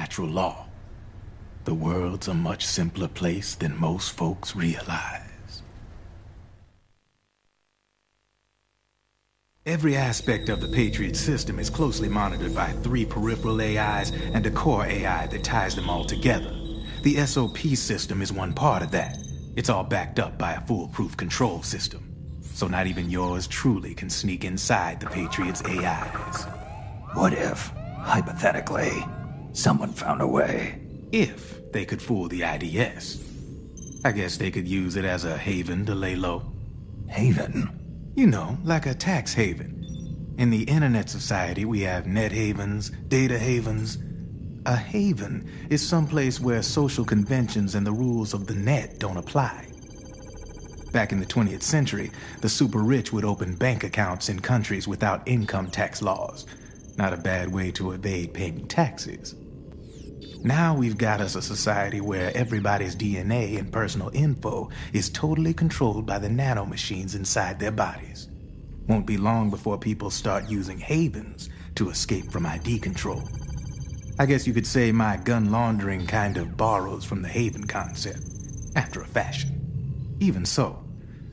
natural law. The world's a much simpler place than most folks realize. Every aspect of the Patriots system is closely monitored by 3 peripheral AIs and a core AI that ties them all together. The SOP system is one part of that. It's all backed up by a foolproof control system. So not even yours truly can sneak inside the Patriots' AIs. What if, hypothetically, someone found a way? If they could fool the IDS. I guess they could use it as a haven to lay low. Haven? You know, like a tax haven. In the internet society, we have net havens, data havens. A haven is someplace where social conventions and the rules of the net don't apply. Back in the 20th century, the super rich would open bank accounts in countries without income tax laws. Not a bad way to evade paying taxes. Now we've got us a society where everybody's DNA and personal info is totally controlled by the nanomachines inside their bodies. Won't be long before people start using havens to escape from ID control. I guess you could say my gun laundering kind of borrows from the haven concept, after a fashion. Even so,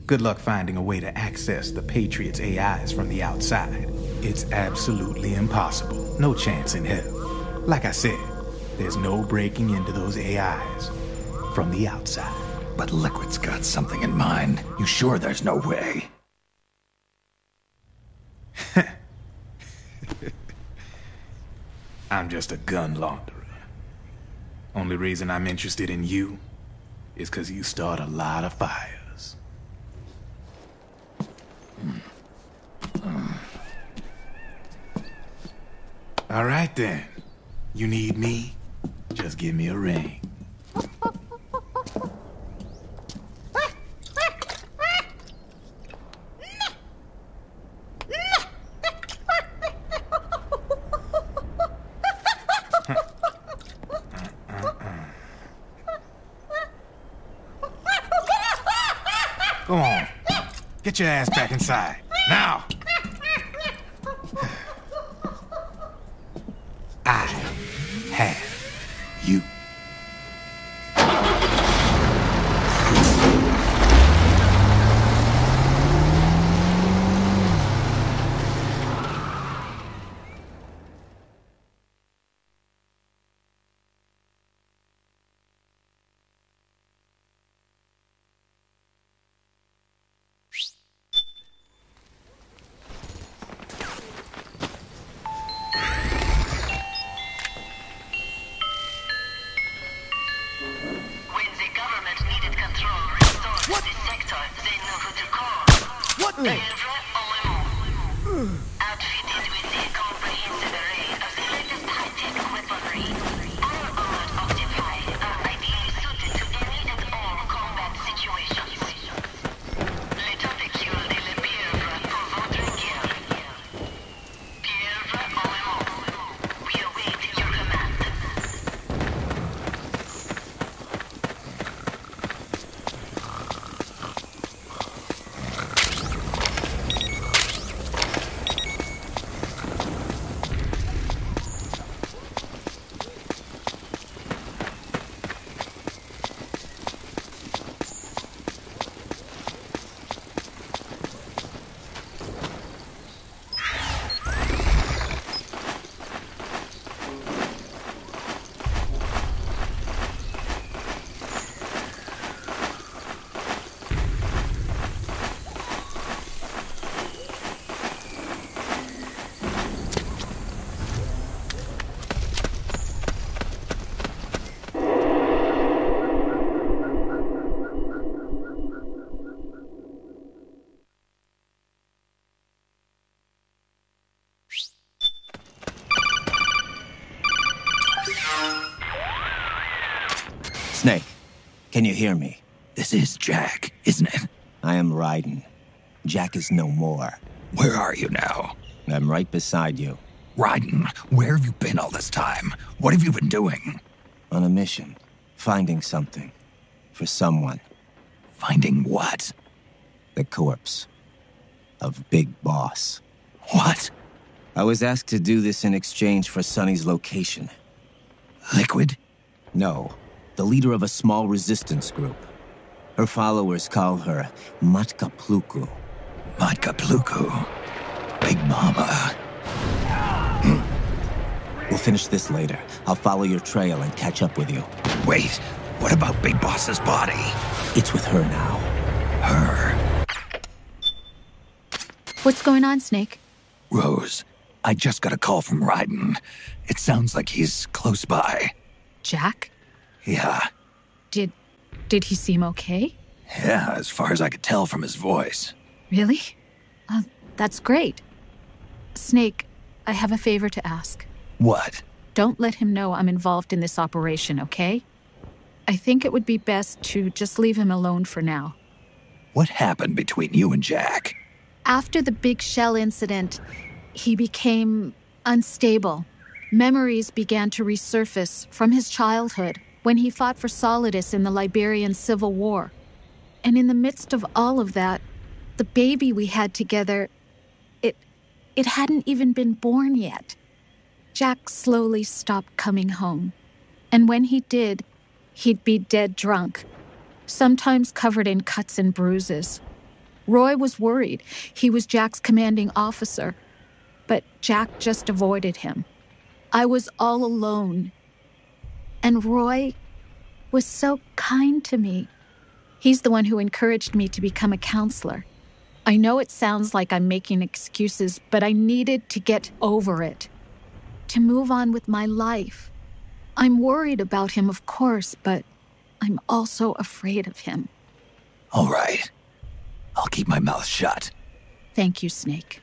good luck finding a way to access the Patriots' AIs from the outside. It's absolutely impossible. No chance in hell. Like I said, there's no breaking into those AIs from the outside. But Liquid's got something in mind. You sure there's no way? I'm just a gun launderer. Only reason I'm interested in you is because you start a lot of fires. All right then. You need me? Just give me a ring. Go on. Get your ass back inside. Now! I have you. Outfitted with a comprehensive array of the latest high-tech weaponry, our armored octopi are ideally suited to any and all combat situations. Les tentacules de la pieuvre pour votre guerre. Pieuvre en amont. We await your command. Snake, can you hear me? This is Jack, isn't it? I am Raiden. Jack is no more. Where are you now? I'm right beside you. Raiden, where have you been all this time? What have you been doing? On a mission. Finding something. For someone. Finding what? The corpse. Of Big Boss. What? I was asked to do this in exchange for Sonny's location. Liquid? No, the leader of a small resistance group. Her followers call her Matka Pluku. Matka Pluku. Big Mama. We'll finish this later. I'll follow your trail and catch up with you. Wait, what about Big Boss's body? It's with her now. Her. What's going on, Snake? Rose, I just got a call from Raiden. It sounds like he's close by. Jack? Yeah. Did he seem okay? Yeah, as far as I could tell from his voice. Really? That's great. Snake, I have a favor to ask. What? Don't let him know I'm involved in this operation, okay? I think it would be best to just leave him alone for now. What happened between you and Jack? After the big shell incident, he became unstable. Memories began to resurface from his childhood when he fought for Solidus in the Liberian Civil War. And in the midst of all of that, the baby we had together, it hadn't even been born yet. Jack slowly stopped coming home. And when he did, he'd be dead drunk, sometimes covered in cuts and bruises. Roy was worried. He was Jack's commanding officer, but Jack just avoided him. I was all alone. And Roy was so kind to me. He's the one who encouraged me to become a counselor. I know it sounds like I'm making excuses, but I needed to get over it, to move on with my life. I'm worried about him, of course, but I'm also afraid of him. All right. I'll keep my mouth shut. Thank you, Snake.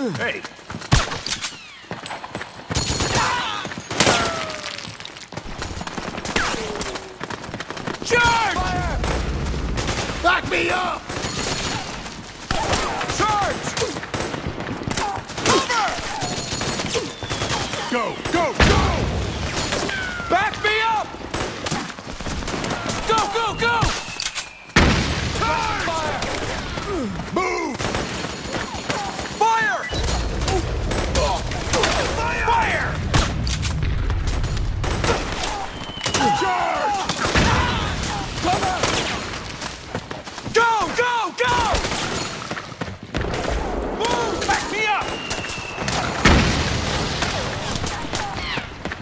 Hey! Charge! Fire! Back me up! Charge! Cover! Go, go, go! Back me up! Go, go, go! Charge! Fire! Move! Fire! Fire! Charge! Cover! Go, go, go! Move! Back me up!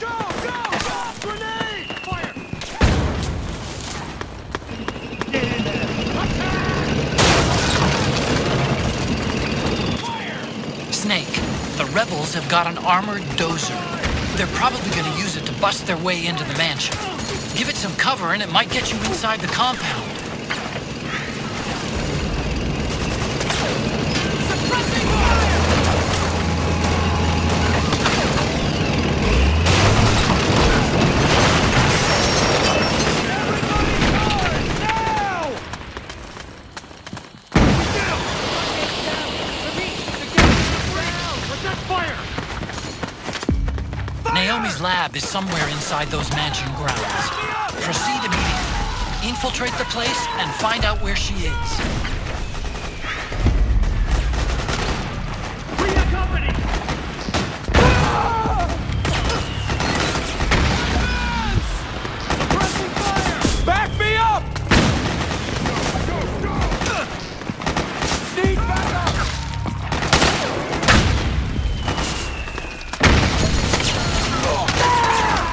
Go, go, go! Grenade! Fire! Get in there! Snake, the rebels have got an armored dozer. They're probably going to use it to bust their way into the mansion. Give it some cover and it might get you inside the compound. Suppressing fire! Naomi's lab is somewhere inside those mansion grounds. Proceed immediately. Infiltrate the place and find out where she is. Back me up! Need backup!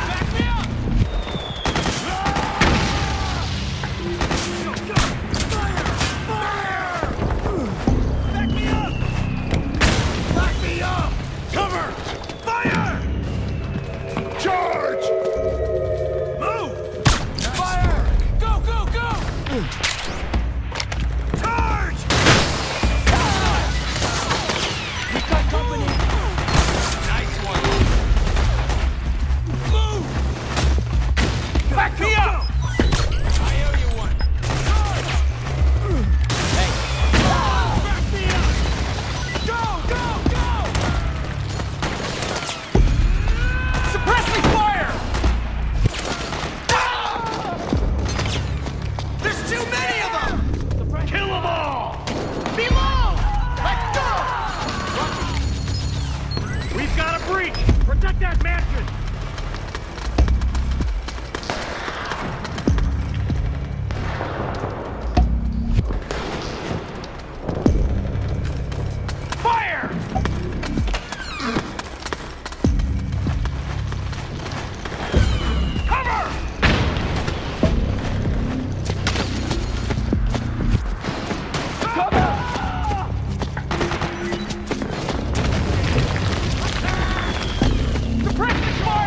Back me up! Fire! Back me up! Back me up! Cover! Fire! Charge! Move! Fire! Go, go, go! Charge! We've got company! Nice one! Move! Back me up! I owe you one! Charge! Hey! Back me up! Go, go, go! Suppressing fire! There's too many of them! Kill them all! Below! Let's go! We've got a breach! Protect that mansion! Fire! Cover! Cover! Suppressing fire!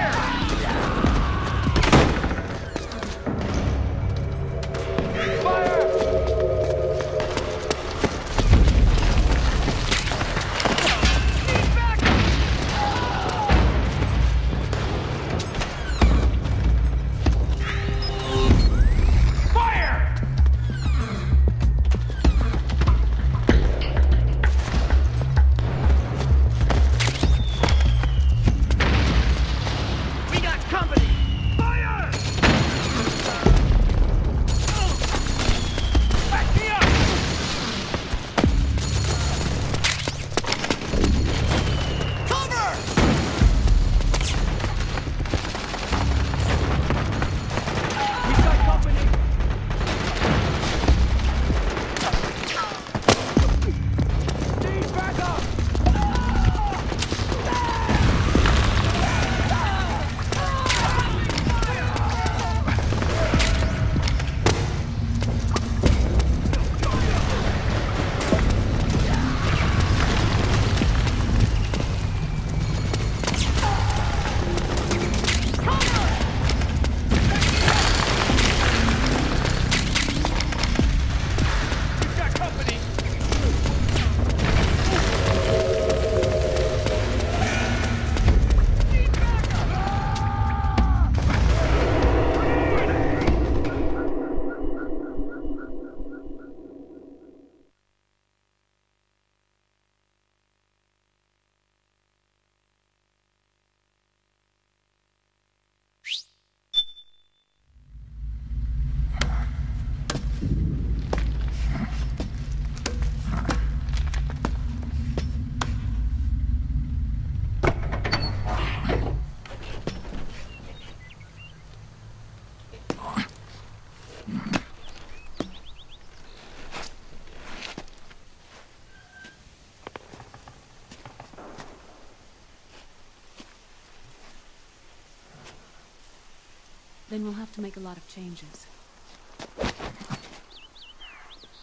Then we'll have to make a lot of changes.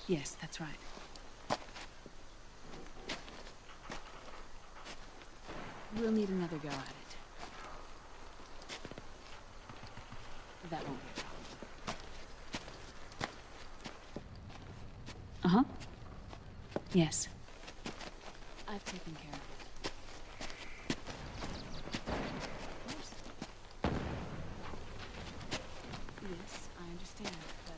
Yes, that's right. We'll need another go at it. That won't be a problem. Uh-huh. Yes. I've taken care of it. Of course. Yes, I understand, but...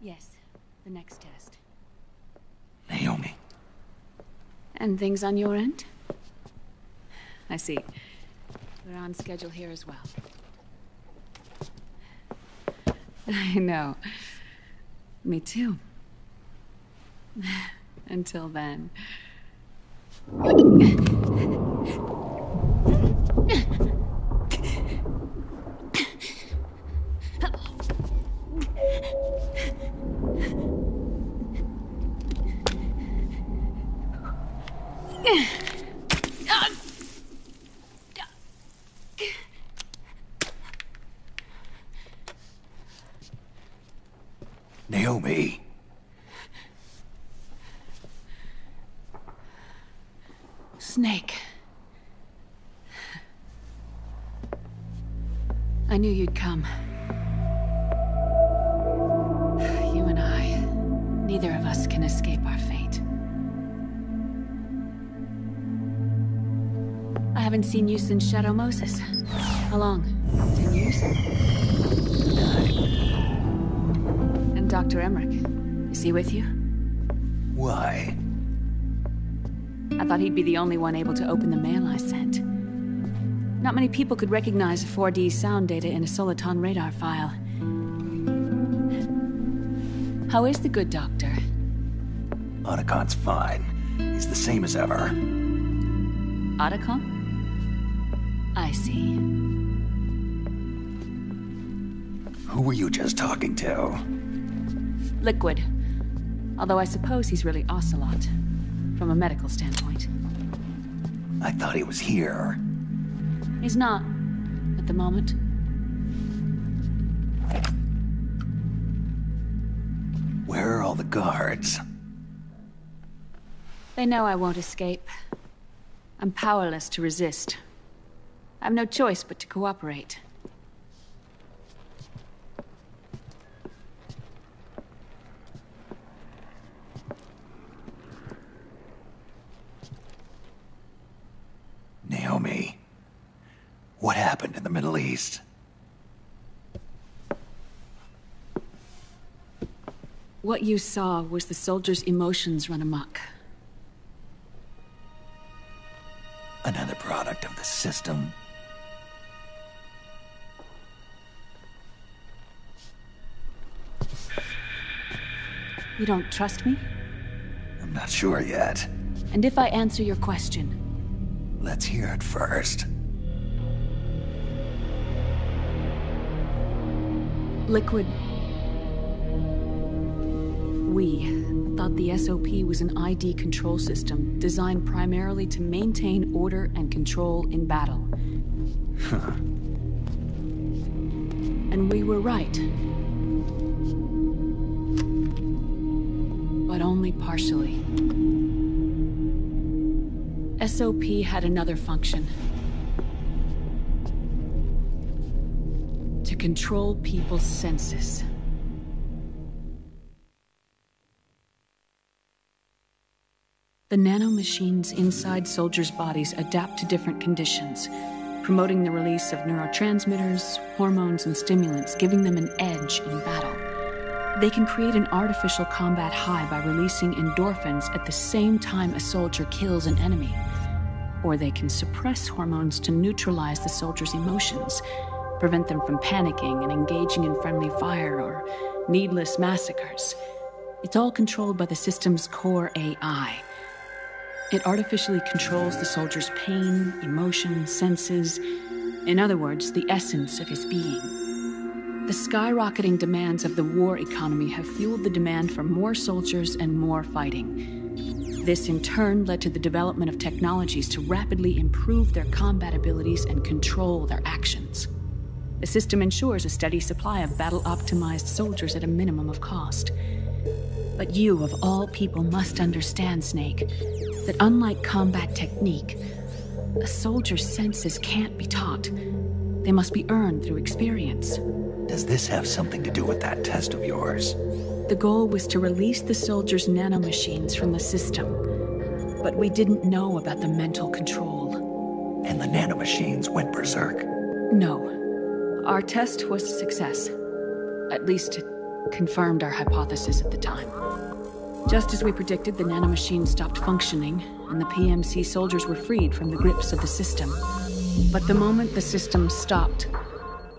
Yes, the next test. Naomi. And things on your end? I see. We're on schedule here as well. I know. Me too. Until then. Naomi. Snake. I knew you'd come. You and I, neither of us can escape our fate. I haven't seen you since Shadow Moses. How long? 10 years? 9. And Dr. Emmerich, is he with you? Why? I thought he'd be the only one able to open the mail I sent. Not many people could recognize 4D sound data in a Soliton radar file. How is the good doctor? Otacon's fine. He's the same as ever. Otacon? I see. Who were you just talking to? Liquid. Although I suppose he's really Ocelot, from a medical standpoint. I thought he was here. He's not, at the moment. Where are all the guards? They know I won't escape. I'm powerless to resist. I have no choice but to cooperate. Naomi. What happened in the Middle East? What you saw was the soldiers' emotions run amok. Another product of the system. You don't trust me? I'm not sure yet. And if I answer your question? Let's hear it first. Liquid. We thought the SOP was an ID control system designed primarily to maintain order and control in battle. Huh. And we were right. But only partially. SOP had another function. To control people's senses. The nanomachines inside soldiers' bodies adapt to different conditions, promoting the release of neurotransmitters, hormones, and stimulants, giving them an edge in battle. They can create an artificial combat high by releasing endorphins at the same time a soldier kills an enemy. Or they can suppress hormones to neutralize the soldiers' emotions, prevent them from panicking and engaging in friendly fire or needless massacres. It's all controlled by the system's core AI. It artificially controls the soldier's pain, emotion, senses. In other words, the essence of his being. The skyrocketing demands of the war economy have fueled the demand for more soldiers and more fighting. This, in turn, led to the development of technologies to rapidly improve their combat abilities and control their actions. The system ensures a steady supply of battle-optimized soldiers at a minimum of cost. But you, of all people, must understand, Snake, that unlike combat technique, a soldier's senses can't be taught. They must be earned through experience. Does this have something to do with that test of yours? The goal was to release the soldiers' nanomachines from the system, but we didn't know about the mental control. And the nanomachines went berserk? No. Our test was a success. At least it confirmed our hypothesis at the time. Just as we predicted, the nanomachines stopped functioning, and the PMC soldiers were freed from the grips of the system. But the moment the system stopped,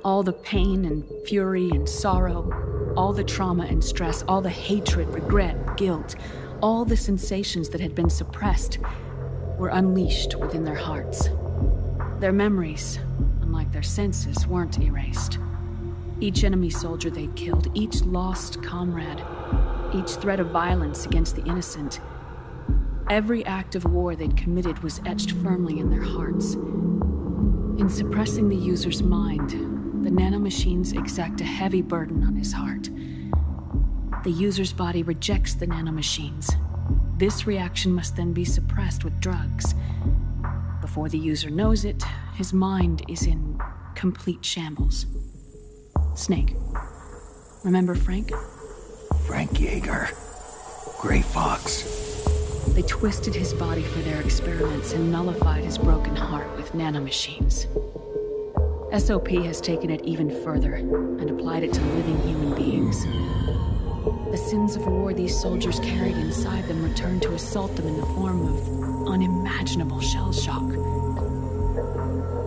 all the pain and fury and sorrow, all the trauma and stress, all the hatred, regret, guilt, all the sensations that had been suppressed were unleashed within their hearts. Their memories, unlike their senses, weren't erased. Each enemy soldier they'd killed, each lost comrade, each threat of violence against the innocent, every act of war they'd committed was etched firmly in their hearts. In suppressing the user's mind, the nanomachines exact a heavy burden on his heart. The user's body rejects the nanomachines. This reaction must then be suppressed with drugs. Before the user knows it, his mind is in complete shambles. Snake. Remember Frank? Frank Yeager. Gray Fox. They twisted his body for their experiments and nullified his broken heart with nanomachines. SOP has taken it even further and applied it to living human beings. The sins of war these soldiers carried inside them returned to assault them in the form of unimaginable shell shock.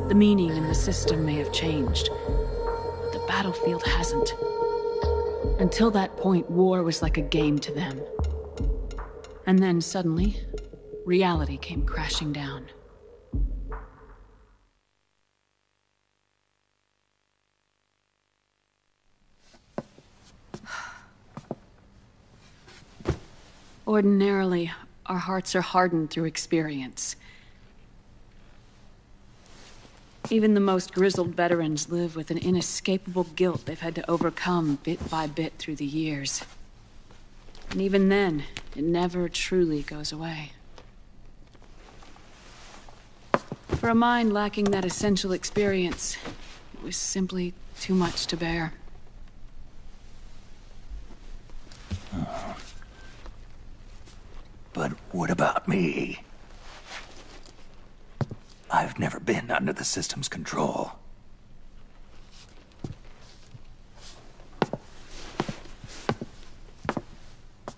The meaning in the system may have changed, but the battlefield hasn't. Until that point, war was like a game to them. And then suddenly, reality came crashing down. Ordinarily, our hearts are hardened through experience. Even the most grizzled veterans live with an inescapable guilt they've had to overcome bit by bit through the years. And even then, it never truly goes away. For a mind lacking that essential experience, it was simply too much to bear. But what about me? I've never been under the system's control.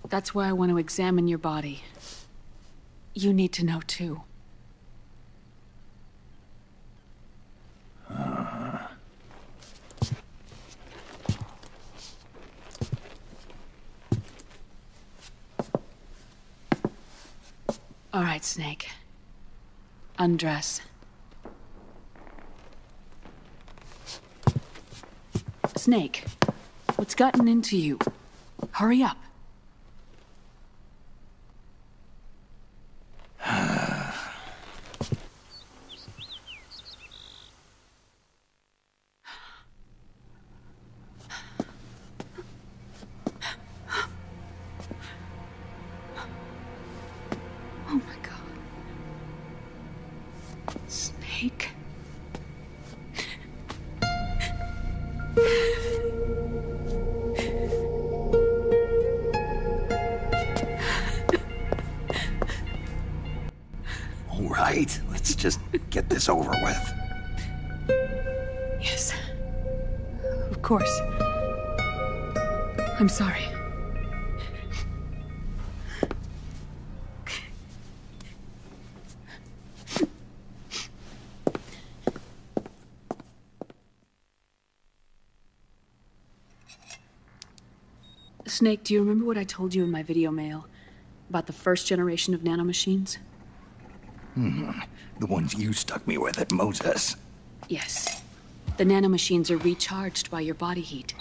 That's why I want to examine your body. You need to know too. All right, Snake. Undress. Snake, what's gotten into you? Hurry up. Oh my God. Snake. All right, let's just get this over with. Yes. Of course. I'm sorry. Snake, do you remember what I told you in my video mail about the first generation of nanomachines? The ones you stuck me with at Moses. Yes. The nanomachines are recharged by your body heat.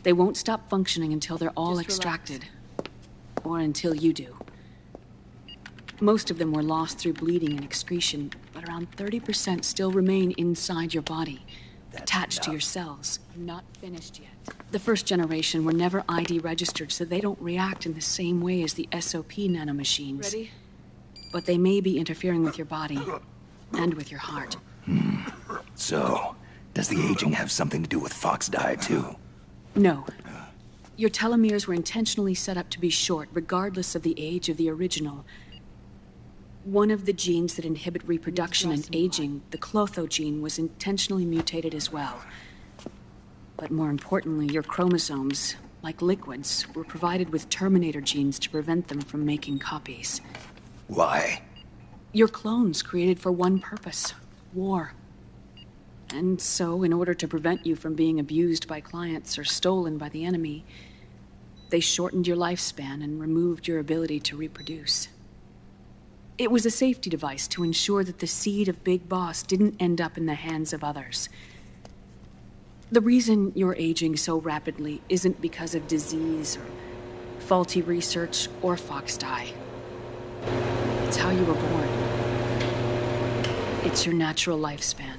They won't stop functioning until they're all extracted. Or until you do. Most of them were lost through bleeding and excretion, but around 30% still remain inside your body, attached to your cells. Not finished yet. The first generation were never ID registered, so they don't react in the same way as the SOP nanomachines. Ready? But they may be interfering with your body, and with your heart. So, does the aging have something to do with Fox die too? No. Your telomeres were intentionally set up to be short, regardless of the age of the original. One of the genes that inhibit reproduction and aging, the Clotho gene, was intentionally mutated as well. But more importantly, your chromosomes, like liquids, were provided with terminator genes to prevent them from making copies. Why? Your clones created for one purpose: war. And so, in order to prevent you from being abused by clients or stolen by the enemy, they shortened your lifespan and removed your ability to reproduce. It was a safety device to ensure that the seed of Big Boss didn't end up in the hands of others. The reason you're aging so rapidly isn't because of disease or faulty research or Fox die. It's how you were born. It's your natural lifespan.